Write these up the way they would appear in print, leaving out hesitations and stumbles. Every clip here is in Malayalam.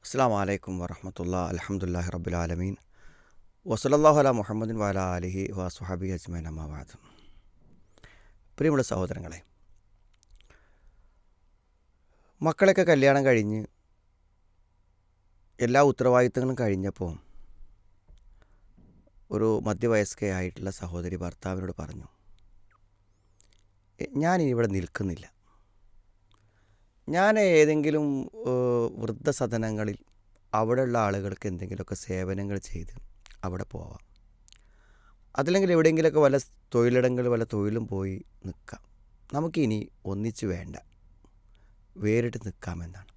അസ്സലാമു അലൈക്കും വറഹ്മത്തുള്ളാഹി അൽഹംദുലില്ലാഹി റബ്ബിൽ ആലമീൻ വസല്ലല്ലാഹു അലാ മുഹമ്മദിൻ വഅലാ ആലിഹി വസ്വഹബിഹി അജ്മഈൻ അമ്മാ ബഅദ്. പ്രിയമുള്ള സഹോദരങ്ങളെ, മക്കളൊക്കെ കല്യാണം കഴിഞ്ഞ് എല്ലാ ഉത്തരവാദിത്തങ്ങളും കഴിഞ്ഞപ്പോൾ ഒരു മധ്യവയസ്കയായിട്ടുള്ള സഹോദരി ഭർത്താവിനോട് പറഞ്ഞു, ഞാനിനി ഇവിടെ നിൽക്കുന്നില്ല. ഞാൻ ഏതെങ്കിലും വൃദ്ധസദനങ്ങളിൽ അവിടെയുള്ള ആളുകൾക്ക് എന്തെങ്കിലുമൊക്കെ സേവനങ്ങൾ ചെയ്ത് അവിടെ പോവാം. അതല്ലെങ്കിൽ എവിടെയെങ്കിലുമൊക്കെ വല്ല തൊഴിലിടങ്ങളിൽ വല്ല തൊഴിലും പോയി നിൽക്കാം. നമുക്കിനി ഒന്നിച്ച് വേണ്ട, വേറിട്ട് നിൽക്കാമെന്നാണ്.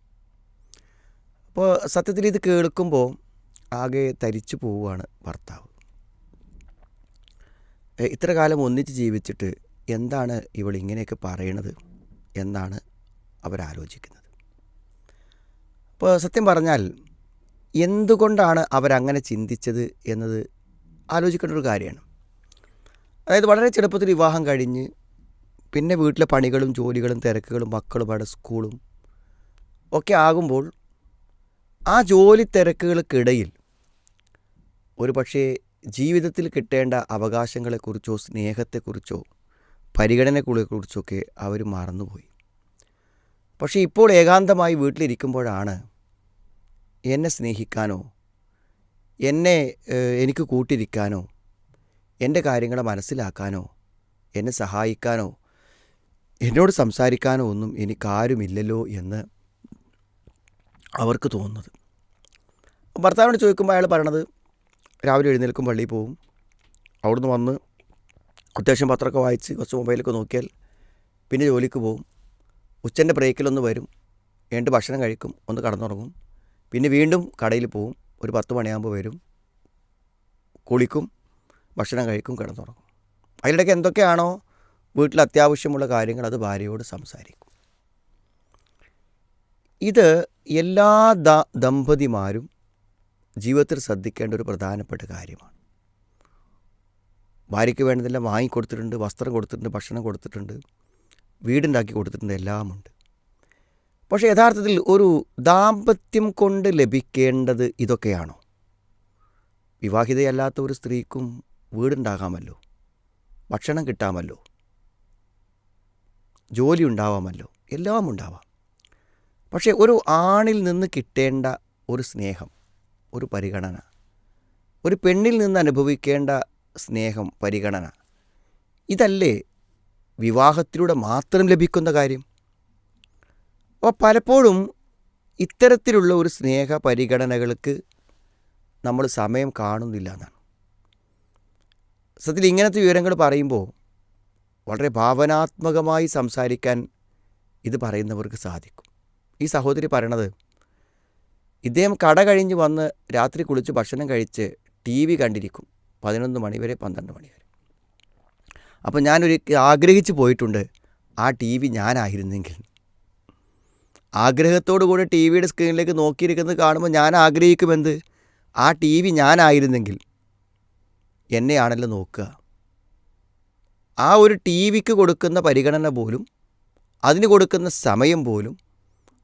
അപ്പോൾ സത്യത്തിൽ ഇത് കേൾക്കുമ്പോൾ ആകെ തരിച്ചു പോവുകയാണ് ഭർത്താവ്. ഇത്ര കാലം ഒന്നിച്ച് ജീവിച്ചിട്ട് എന്താണ് ഇവൾ ഇങ്ങനെയൊക്കെ പറയണത് എന്നാണ് അവരാലോചിക്കുന്നത്. അപ്പോൾ സത്യം പറഞ്ഞാൽ എന്തുകൊണ്ടാണ് അവരങ്ങനെ ചിന്തിച്ചത് എന്നത് ആലോചിക്കേണ്ട ഒരു കാര്യമാണ്. അതായത് വളരെ ചെറുപ്പത്തിൽ വിവാഹം കഴിഞ്ഞ് പിന്നെ വീട്ടിലെ പണികളും ജോലികളും തിരക്കുകളും മക്കളും അവിടെ സ്കൂളും ഒക്കെ ആകുമ്പോൾ ആ ജോലി തിരക്കുകൾക്കിടയിൽ ഒരു പക്ഷേ ജീവിതത്തിൽ കിട്ടേണ്ട അവകാശങ്ങളെക്കുറിച്ചോ സ്നേഹത്തെക്കുറിച്ചോ പരിഗണനകളെക്കുറിച്ചൊക്കെ അവർ മറന്നുപോയി. പക്ഷേ ഇപ്പോൾ ഏകാന്തമായി വീട്ടിലിരിക്കുമ്പോഴാണ് എന്നെ സ്നേഹിക്കാനോ എനിക്ക് കൂട്ടിരിക്കാനോ എൻ്റെ കാര്യങ്ങളെ മനസ്സിലാക്കാനോ എന്നെ സഹായിക്കാനോ എന്നോട് സംസാരിക്കാനോ ഒന്നും എനിക്കാരുമില്ലല്ലോ എന്ന് അവർക്ക് തോന്നുന്നത്. ഭർത്താവിനോട് ചോദിക്കുമ്പോൾ അയാൾ പറയണത്, രാവിലെ എഴുന്നേൽക്കും, പള്ളിയിൽ പോവും, അവിടുന്ന് വന്ന് അത്യാവശ്യം പത്രമൊക്കെ വായിച്ച് കുറച്ച് മൊബൈലൊക്കെ നോക്കിയാൽ പിന്നെ ജോലിക്ക് പോവും, ഉച്ചൻ്റെ ബ്രേക്കിലൊന്ന് വരും, എന്നിട്ട് ഭക്ഷണം കഴിക്കും, ഒന്ന് കടന്നുറങ്ങും, പിന്നെ വീണ്ടും കടയിൽ പോവും, ഒരു 10 മണിയാകുമ്പോൾ വരും, കുളിക്കും, ഭക്ഷണം കഴിക്കും, കിടന്നുറങ്ങും. അതിനിടയ്ക്ക് എന്തൊക്കെയാണോ വീട്ടിൽ അത്യാവശ്യമുള്ള കാര്യങ്ങൾ അത് ഭാര്യയോട് സംസാരിക്കും. ഇത് എല്ലാ ദമ്പതിമാരും ജീവിതത്തിൽ ശ്രദ്ധിക്കേണ്ട ഒരു പ്രധാനപ്പെട്ട കാര്യമാണ്. ഭാര്യയ്ക്ക് വേണ്ടതെല്ലാം വാങ്ങിക്കൊടുത്തിട്ടുണ്ട്, വസ്ത്രം കൊടുത്തിട്ടുണ്ട്, ഭക്ഷണം കൊടുത്തിട്ടുണ്ട്, വീടുണ്ടാക്കി കൊടുത്തിട്ടുണ്ട്, എല്ലാമുണ്ട്. പക്ഷേ യഥാർത്ഥത്തിൽ ഒരു ദാമ്പത്യം കൊണ്ട് ലഭിക്കേണ്ടത് ഇതൊക്കെയാണോ? വിവാഹിതയല്ലാത്ത ഒരു സ്ത്രീക്കും വീടുണ്ടാകാമല്ലോ, ഭക്ഷണം കിട്ടാമല്ലോ, ജോലി ഉണ്ടാവാമല്ലോ, എല്ലാം ഉണ്ടാവാം. പക്ഷേ ഒരു ആണിൽ നിന്ന് കിട്ടേണ്ട ഒരു സ്നേഹം, ഒരു പരിഗണന, ഒരു പെണ്ണിൽ നിന്ന് അനുഭവിക്കേണ്ട സ്നേഹം, പരിഗണന, ഇതല്ലേ വിവാഹത്തിലൂടെ മാത്രം ലഭിക്കുന്ന കാര്യം? അപ്പോൾ പലപ്പോഴും ഇത്തരത്തിലുള്ള ഒരു സ്നേഹ പരിഗണനകൾക്ക് നമ്മൾ സമയം കാണുന്നില്ല എന്നാണ് സത്യത്തിൽ. ഇങ്ങനത്തെ വിവരങ്ങൾ പറയുമ്പോൾ വളരെ ഭാവനാത്മകമായി സംസാരിക്കാൻ ഇത് പറയുന്നവർക്ക് സാധിക്കും. ഈ സഹോദരി പറയണത്, ഇദ്ദേഹം കട കഴിഞ്ഞ് വന്ന് രാത്രി കുളിച്ച് ഭക്ഷണം കഴിച്ച് TV കണ്ടിരിക്കും 11 മണി വരെ 12 മണി വരെ. അപ്പോൾ ഞാനൊരു ആഗ്രഹിച്ച് പോയിട്ടുണ്ട്, ആ TV ഞാനായിരുന്നെങ്കിൽ. ആഗ്രഹത്തോടു കൂടി TVയുടെ സ്ക്രീനിലേക്ക് നോക്കിയിരിക്കുന്നത് കാണുമ്പോൾ ഞാൻ ആഗ്രഹിക്കുമെന്ത്, ആ TV ഞാനായിരുന്നെങ്കിൽ എന്നെയാണല്ലോ നോക്കുക. ആ ഒരു TVക്ക് കൊടുക്കുന്ന പരിഗണന പോലും, അതിന് കൊടുക്കുന്ന സമയം പോലും,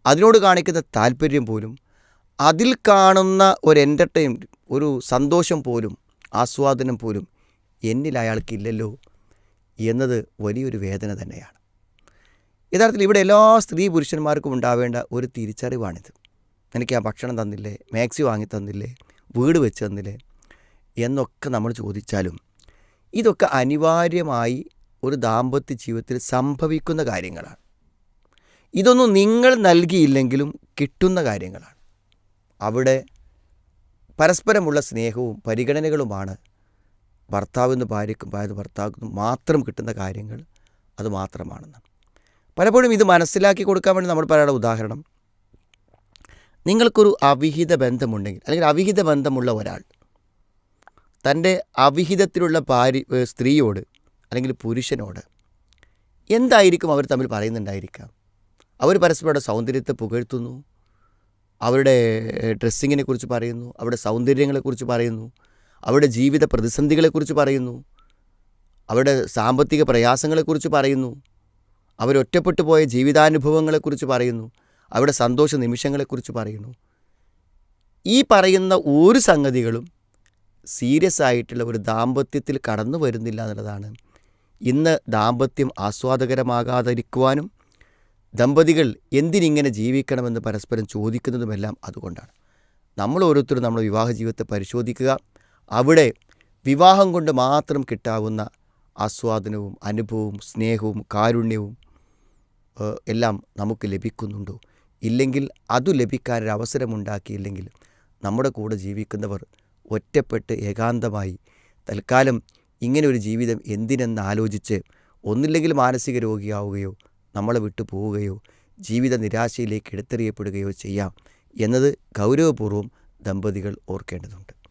അതിനോട് കാണിക്കുന്ന താല്പര്യം പോലും, അതിൽ കാണുന്ന ഒരു എൻ്റർടൈൻമെൻറ്റ്, ഒരു സന്തോഷം പോലും, ആസ്വാദനം പോലും എന്നിൽ അയാൾക്കില്ലല്ലോ എന്നത് വലിയൊരു വേദന തന്നെയാണ്. യഥാർത്ഥത്തിൽ ഇവിടെ എല്ലാ സ്ത്രീ പുരുഷന്മാർക്കും ഉണ്ടാവേണ്ട ഒരു തിരിച്ചറിവാണിത്. എനിക്ക് ആ ഭക്ഷണം തന്നില്ലേ, മാക്സി വാങ്ങി തന്നില്ലേ, വീട് വെച്ച് തന്നില്ലേ എന്നൊക്കെ നമ്മൾ ചോദിച്ചാലും ഇതൊക്കെ അനിവാര്യമായി ഒരു ദാമ്പത്യ ജീവിതത്തിൽ സംഭവിക്കുന്ന കാര്യങ്ങളാണ്. ഇതൊന്നും നിങ്ങൾ നൽകിയില്ലെങ്കിലും കിട്ടുന്ന കാര്യങ്ങളാണ്. അവിടെ പരസ്പരമുള്ള സ്നേഹവും പരിഗണനകളുമാണ് ഭർത്താവിന് ഭാര്യയ്ക്കും ഭാര്യ ഭർത്താവിനും മാത്രം കിട്ടുന്ന കാര്യങ്ങൾ, അത് മാത്രമാണെന്ന്. പലപ്പോഴും ഇത് മനസ്സിലാക്കി കൊടുക്കാൻ വേണ്ടി നമ്മൾ പറയുന്ന ഉദാഹരണം, നിങ്ങൾക്കൊരു അവിഹിത ബന്ധമുണ്ടെങ്കിൽ, അല്ലെങ്കിൽ അവിഹിത ബന്ധമുള്ള ഒരാൾ തൻ്റെ അവിഹിതത്തിലുള്ള സ്ത്രീയോട് അല്ലെങ്കിൽ പുരുഷനോട് എന്തായിരിക്കും അവർ തമ്മിൽ പറയുന്നുണ്ടായിരിക്കാം? അവർ പരസ്പരയുടെ സൗന്ദര്യത്തെ പുകഴ്ത്തുന്നു, അവരുടെ ഡ്രസ്സിങ്ങിനെ കുറിച്ച് പറയുന്നു, അവരുടെ സൗന്ദര്യങ്ങളെക്കുറിച്ച് പറയുന്നു, അവരുടെ ജീവിത പ്രതിസന്ധികളെക്കുറിച്ച് പറയുന്നു, അവരുടെ സാമ്പത്തിക പ്രയാസങ്ങളെക്കുറിച്ച് പറയുന്നു, അവരൊറ്റപ്പെട്ടു പോയ ജീവിതാനുഭവങ്ങളെക്കുറിച്ച് പറയുന്നു, അവരുടെ സന്തോഷ നിമിഷങ്ങളെക്കുറിച്ച് പറയുന്നു. ഈ പറയുന്ന ഒരു സംഗതികളും സീരിയസ് ആയിട്ടുള്ള ഒരു ദാമ്പത്യത്തിൽ കടന്നു വരുന്നില്ല എന്നുള്ളതാണ് ഇന്ന് ദാമ്പത്യം ആസ്വാദകരമാകാതിരിക്കുവാനും ദമ്പതികൾ എന്തിനിങ്ങനെ ജീവിക്കണമെന്ന് പരസ്പരം ചോദിക്കുന്നതുമെല്ലാം അതുകൊണ്ടാണ്. നമ്മൾ ഓരോരുത്തരും നമ്മുടെ വിവാഹ ജീവിതത്തെ പരിശോധിക്കുക. അവിടെ വിവാഹം കൊണ്ട് മാത്രം കിട്ടാവുന്ന ആസ്വാദനവും അനുഭവവും സ്നേഹവും കാരുണ്യവും എല്ലാം നമുക്ക് ലഭിക്കുന്നുണ്ടോ? ഇല്ലെങ്കിൽ അതു ലഭിക്കാനൊരവസരമുണ്ടാക്കിയില്ലെങ്കിൽ നമ്മുടെ കൂടെ ജീവിക്കുന്നവർ ഒറ്റപ്പെട്ട് ഏകാന്തമായി തൽക്കാലം ഇങ്ങനെ ഒരു ജീവിതം എന്തിനെന്ന് ആലോചിച്ച് ഒന്നില്ലെങ്കിൽ മാനസിക രോഗിയാവുകയോ നമ്മളെ വിട്ടു പോവുകയോ ജീവിത നിരാശയിലേക്ക് എടുത്തെറിയപ്പെടുകയോ ചെയ്യാം എന്നത് ഗൗരവപൂർവ്വം ദമ്പതികൾ ഓർക്കേണ്ടതുണ്ട്.